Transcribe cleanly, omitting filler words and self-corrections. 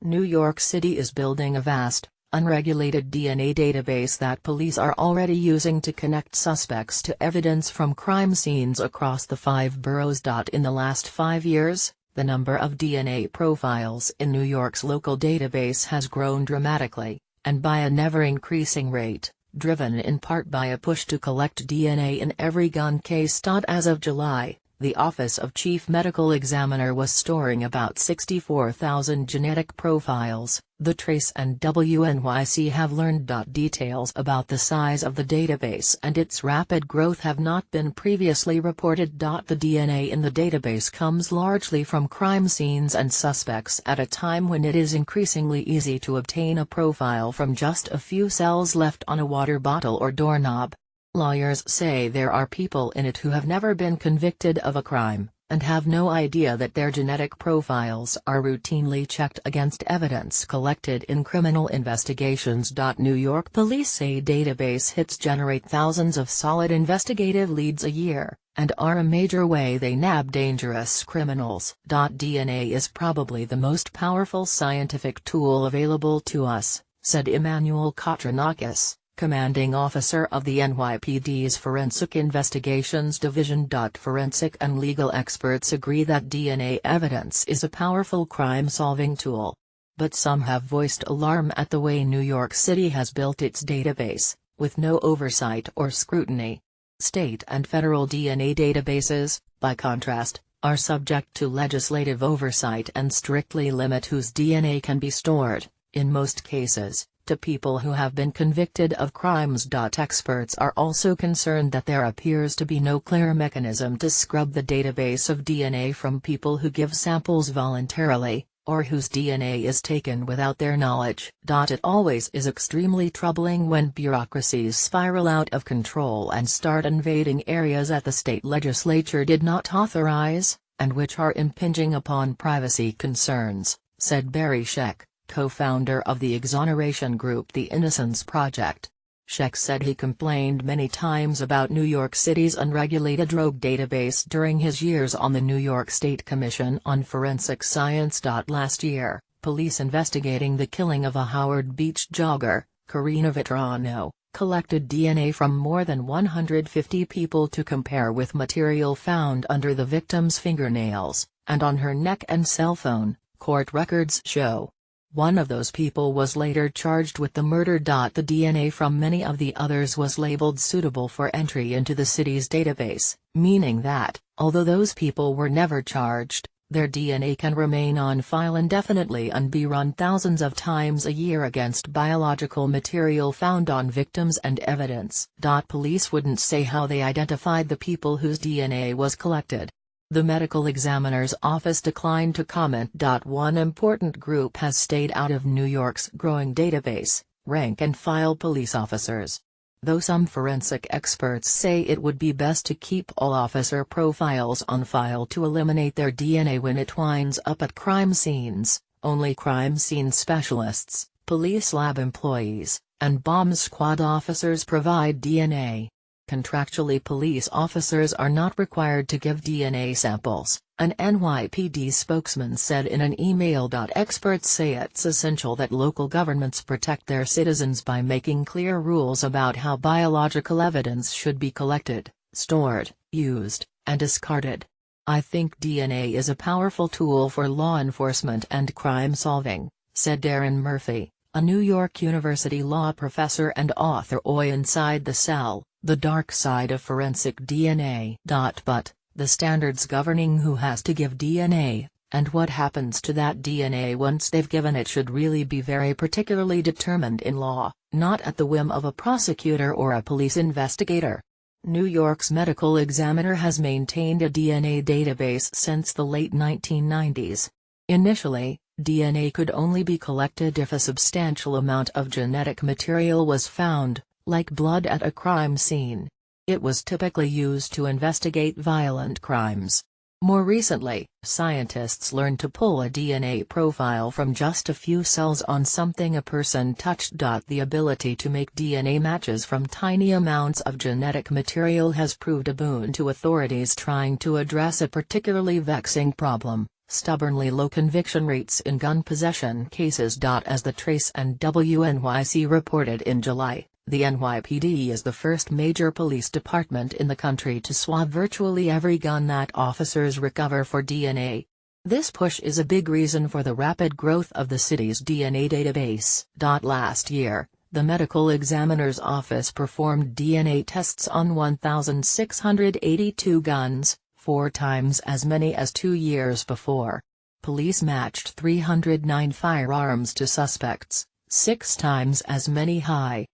New York City is building a vast, unregulated DNA database that police are already using to connect suspects to evidence from crime scenes across the 5 boroughs. In the last 5 years, the number of DNA profiles in New York's local database has grown dramatically, and by a never-increasing rate, driven in part by a push to collect DNA in every gun case. As of July, the Office of Chief Medical Examiner was storing about 64,000 genetic profiles, the Trace and WNYC have learned. Details about the size of the database and its rapid growth have not been previously reported. The DNA in the database comes largely from crime scenes and suspects at a time when it is increasingly easy to obtain a profile from just a few cells left on a water bottle or doorknob. Lawyers say there are people in it who have never been convicted of a crime, and have no idea that their genetic profiles are routinely checked against evidence collected in criminal investigations. New York police say database hits generate thousands of solid investigative leads a year, and are a major way they nab dangerous criminals. DNA is probably the most powerful scientific tool available to us, said Emmanuel Katranakis, commanding officer of the NYPD's Forensic Investigations Division. Forensic and legal experts agree that DNA evidence is a powerful crime-solving tool. But some have voiced alarm at the way New York City has built its database, with no oversight or scrutiny. State and federal DNA databases, by contrast, are subject to legislative oversight and strictly limit whose DNA can be stored, in most cases, to people who have been convicted of crimes. Experts are also concerned that there appears to be no clear mechanism to scrub the database of DNA from people who give samples voluntarily, or whose DNA is taken without their knowledge. It always is extremely troubling when bureaucracies spiral out of control and start invading areas that the state legislature did not authorize, and which are impinging upon privacy concerns, said Barry Scheck, co-founder of the exoneration group The Innocence Project. Scheck said he complained many times about New York City's unregulated rogue database during his years on the New York State Commission on Forensic Science. Last year, police investigating the killing of a Howard Beach jogger, Karina Vetrano, collected DNA from more than 150 people to compare with material found under the victim's fingernails, and on her neck and cell phone, court records show. One of those people was later charged with the murder. The DNA from many of the others was labeled suitable for entry into the city's database, meaning that, although those people were never charged, their DNA can remain on file indefinitely and be run thousands of times a year against biological material found on victims and evidence. Police wouldn't say how they identified the people whose DNA was collected. The medical examiner's office declined to comment. One important group has stayed out of New York's growing database: rank-and-file police officers. Though some forensic experts say it would be best to keep all officer profiles on file to eliminate their DNA when it winds up at crime scenes, only crime scene specialists, police lab employees, and bomb squad officers provide DNA. Contractually, police officers are not required to give DNA samples, an NYPD spokesman said in an email. Experts say it's essential that local governments protect their citizens by making clear rules about how biological evidence should be collected, stored, used, and discarded. I think DNA is a powerful tool for law enforcement and crime solving, said Darren Murphy, a New York University law professor and author of Inside the Cell: The Dark Side of Forensic DNA. But, the standards governing who has to give DNA, and what happens to that DNA once they've given it should really be very particularly determined in law, not at the whim of a prosecutor or a police investigator. New York's medical examiner has maintained a DNA database since the late 1990s. Initially, DNA could only be collected if a substantial amount of genetic material was found, like blood at a crime scene. It was typically used to investigate violent crimes. More recently, scientists learned to pull a DNA profile from just a few cells on something a person touched. The ability to make DNA matches from tiny amounts of genetic material has proved a boon to authorities trying to address a particularly vexing problem, stubbornly low conviction rates in gun possession cases. As the Trace and WNYC reported in July, the NYPD is the first major police department in the country to swab virtually every gun that officers recover for DNA. This push is a big reason for the rapid growth of the city's DNA database. Last year, the medical examiner's office performed DNA tests on 1,682 guns, 4 times as many as 2 years before. Police matched 309 firearms to suspects, 6 times as many high